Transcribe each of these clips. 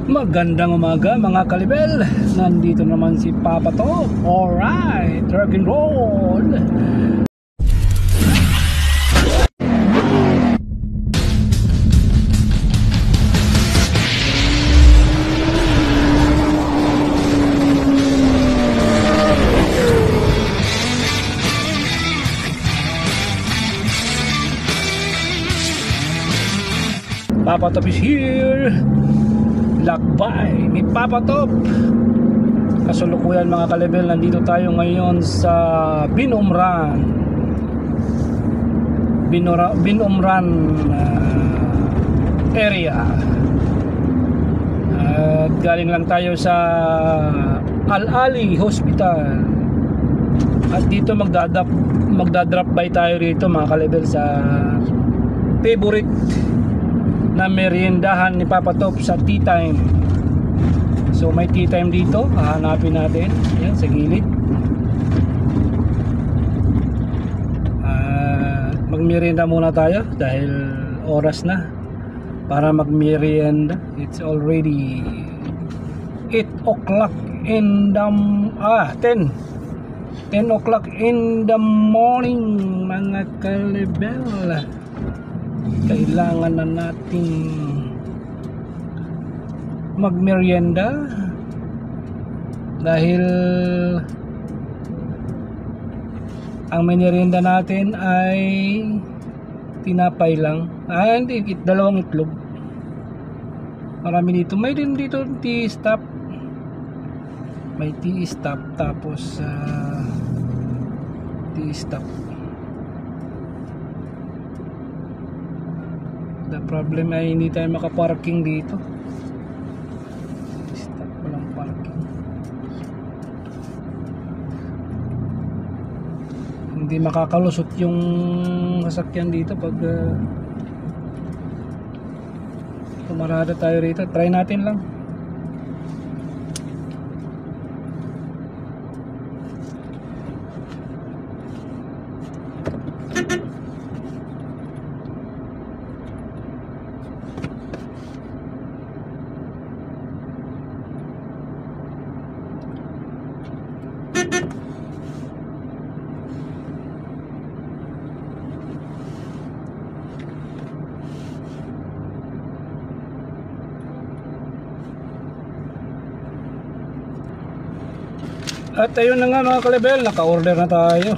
Magandang umaga mga kalibel. Nandito naman si Papa Top. Alright, rock and roll. Papa Top is here. Lakbay ni Papa Top. Kasalukuyan mga kalibel, nandito tayo ngayon sa Binumran area. At galing lang tayo sa Al-Ali Hospital. At dito magdadrop by tayo rito mga kalibel sa favorite na meriendahan ni Papa Top sa tea time. So may tea time dito, hahanapin natin. Yan sa gilid. Magmerienda muna tayo dahil oras na para magmerienda. It's already 8 o'clock in the 10 o'clock in the morning mga kalibel. Kailangan na nating magmerienda dahil ang merienda natin ay tinapay lang. Hindi, dalawang itlog. Marami dito. May din dito tea stop. May tea stop tapos tea stop. The problem ay hindi tayo makaparking dito. Stop, walang parking. Hindi makakalusot yung sasakyan dito pag tumarada tayo rito. Try natin lang. At ayun na nga mga kalibel, naka-order na tayo.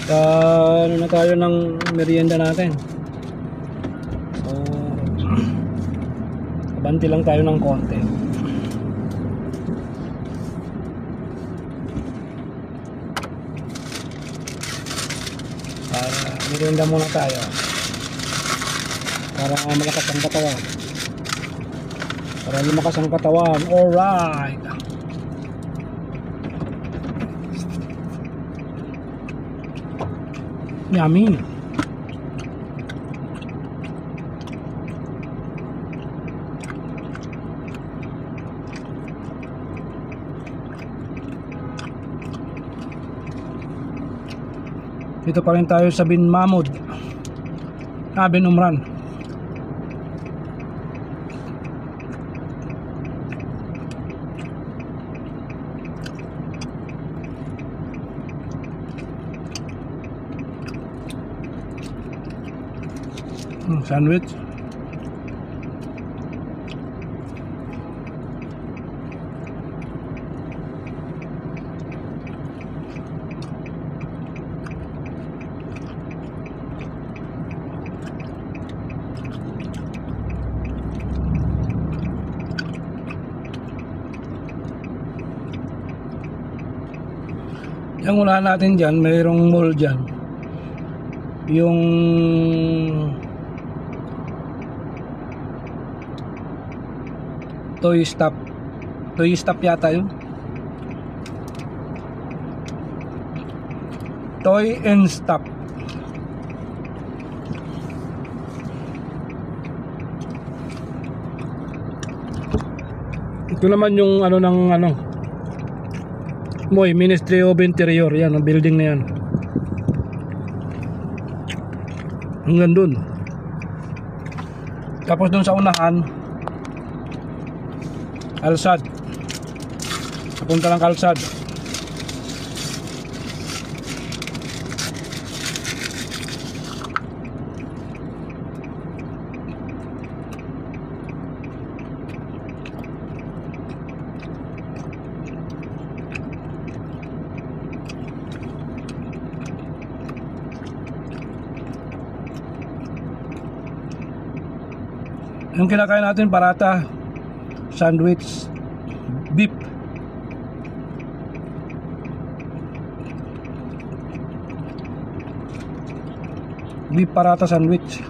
Ano na tayo ng merienda natin. So, abanti lang tayo ng konti. Merienda muna tayo para malakas ang katawan. Para lumakas ang katawan. Alright. Yummy. Dito pa rin tayo sa Bin Umran. Sandwich. Yung wala natin dyan, mayroong mall dyan. Yung Toy Stop yata yun. Toy and Stop. Ito naman yung ano ng ano, Moy Ministry of Interior. Yan ang building na yan. Hanggang dun. Tapos doon sa unahan, Alsad. Papunta ng Alsad. Yung kinakain natin parata, sandwich, beef. Beef parata sandwich.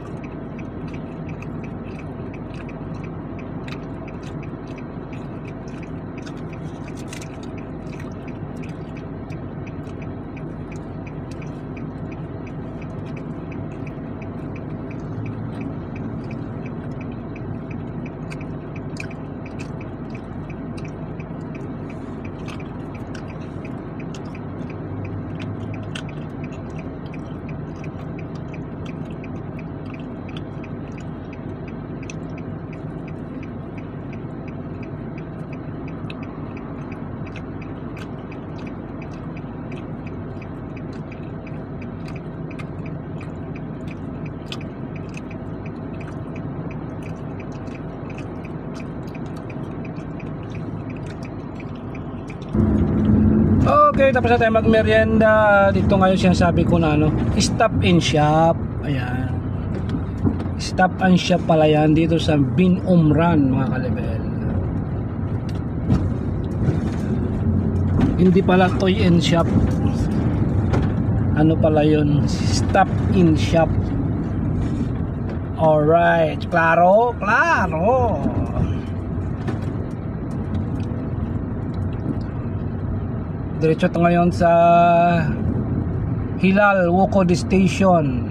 Okay, tapos na tayo magmerienda. Dito ngayon sinasabi ko na Stop and Shop. Ayan, Stop and Shop pala yan dito sa Bin Umran, mga kalibel. Hindi pala Toy and Shop. Ano pala yun? Stop and Shop. Alright, klaro? Klaro. Diretso ito ngayon sa Hilal Wukod Station.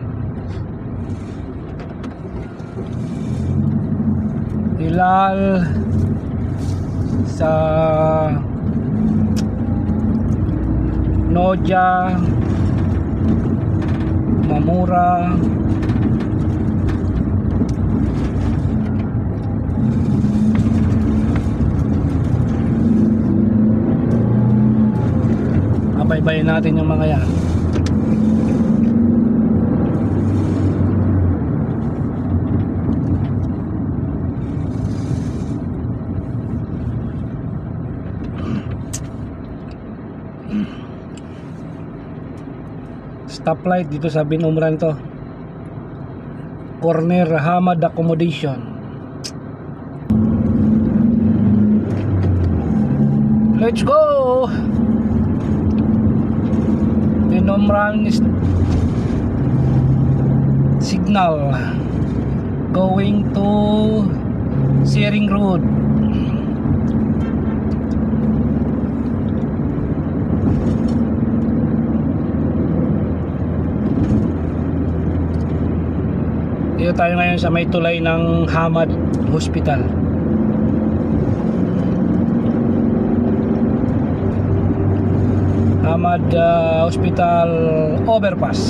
Hilal sa Noja, Mamura, baybayin natin yung mga yan. Stoplight dito sa Bin Umran to. Corner Hamad Accommodation. Let's go. Bin Umran is signal going to Searing Road. Dito tayo ngayon sa may tulay ng Hamad Hospital. Hamad Hospital Overpass.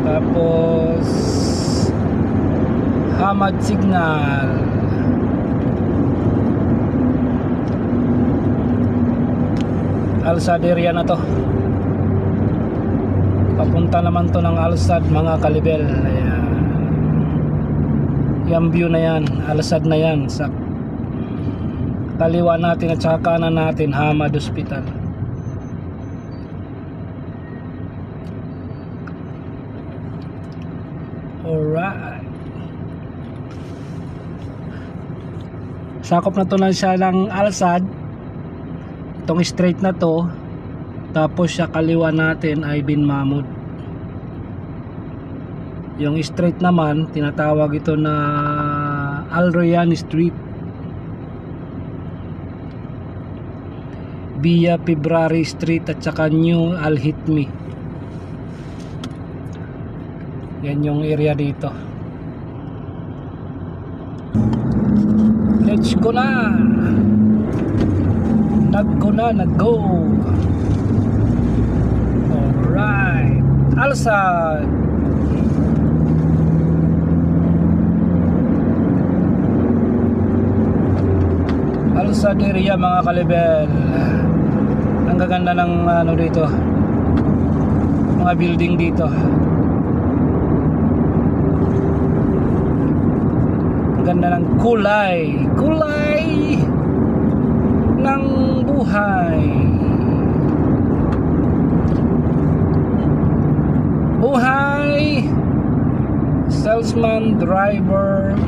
Tapos Hamad Signal. Alsad area na to. Papunta naman to ng Alsad, mga kalibel. Ayan. Yung view na yan, Alsad na yan. Sa kaliwa natin at saka kanan natin, Hamad Hospital. Alright. Sakop na to na siya ng Alsad. Itong straight na to. Tapos sa kaliwa natin ay Bin Mahmud. Yung straight naman, tinatawag ito na Al Rayyan Street. Via February Street at saka New Al Hitmi. Yan yung area dito. Let's go na. Nag-go. Alright. Alsad. Alsad area mga kalibel. Ang gaganda ng ano dito, mga building dito. Ang ganda ng kulay ng buhay. Salesman, driver,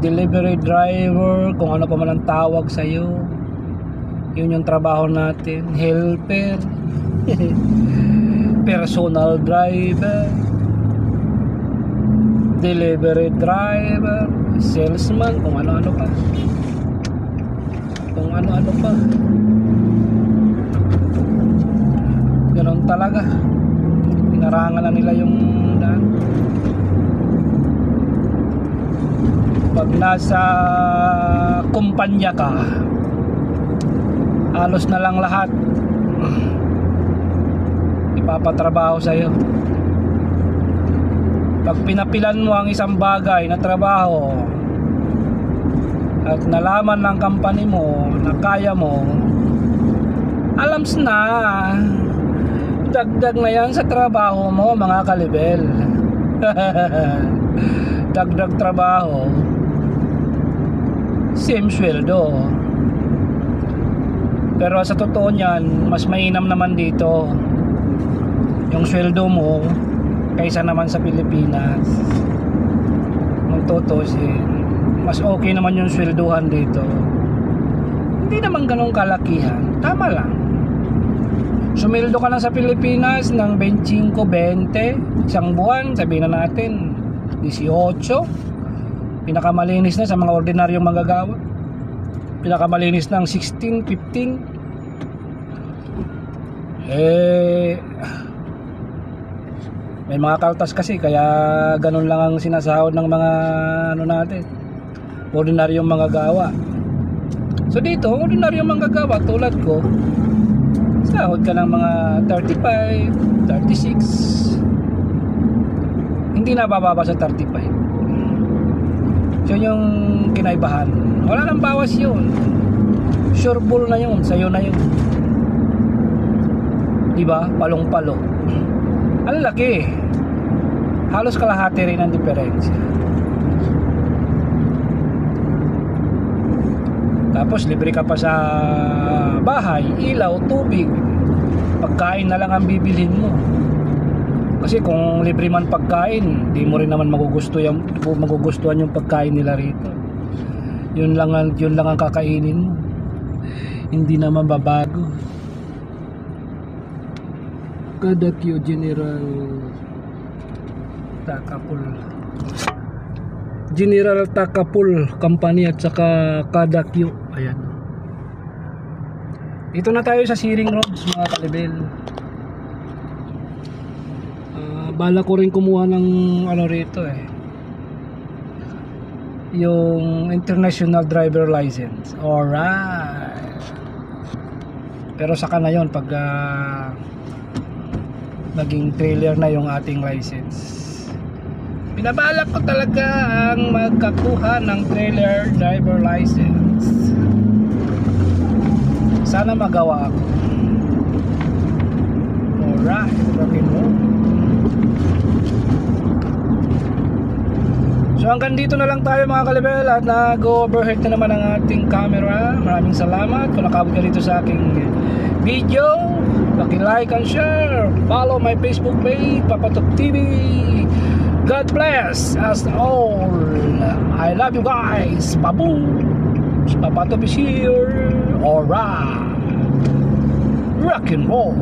delivery driver, kung ano pa man ang tawag sa'yo, yun yung trabaho natin. Helper, personal driver, delivery driver, salesman, kung ano-ano pa, ganon talaga. Pinarangan na nila yung daan. Pag nasa kumpanya ka, halos na lang lahat ipapatrabaho sa'yo. Pag pinapilan mo ang isang bagay na trabaho at nalaman ng company mo na kaya mo, alams na, dagdag na yan sa trabaho mo mga kalibel. Dagdag trabaho, same sweldo. Pero sa totoo niyan, mas mainam naman dito yung sweldo mo kaysa naman sa Pilipinas. Kung tutusin, mas okay naman yung swelduhan dito. Hindi naman ganun kalakihan, tama lang. Sumildo ka lang sa Pilipinas ng 25, 20 isang buwan, sabihin na natin 18. Pinakamalinis na sa mga ordinaryong manggagawa. Pinakamalinis ng 16, 15. May mga kaltas kasi, kaya ganun lang ang sinasahod ng mga ano natin, ordinaryong manggagawa. So dito, ordinaryong manggagawa tulad ko, sahod ka ng mga 35, 36. Hindi na bababa sa 35. So yung kinaibahan, wala nang bawas yun. Sure bull na yun, sa'yo na yun. Diba? Palong-palo. Ang laki. Halos kalahati rin ang diferensya. Tapos libre ka pa sa bahay, ilaw, tubig. Pagkain na lang ang bibilhin mo. Kasi kung libre man pagkain, di mo rin naman magugustuhan yung pagkain nila rito. Yun lang ang kakainin mo. Hindi naman babago. Kadakyo General Takapul Company at saka Kadakyo. Ayan. Dito na tayo sa Searing Roads mga kalibel. Bala ko rin kumuha ng ano rito yung International Driver License. Alright. Pero saka na yun pag naging trailer na yung ating license. Binabalak ko talaga ang magkakuha ng trailer driver license. Sana magawa ako. Alright, rock and roll. So hanggang dito na lang tayo mga kalibel at nag-overhead na naman ang ating camera. Maraming salamat kung nakabot ka dito sa aking video. Paki-like and share. Follow my Facebook page, Papatop TV. God bless us all. I love you guys. Babu. Papatop is here. Alright. Rock and roll.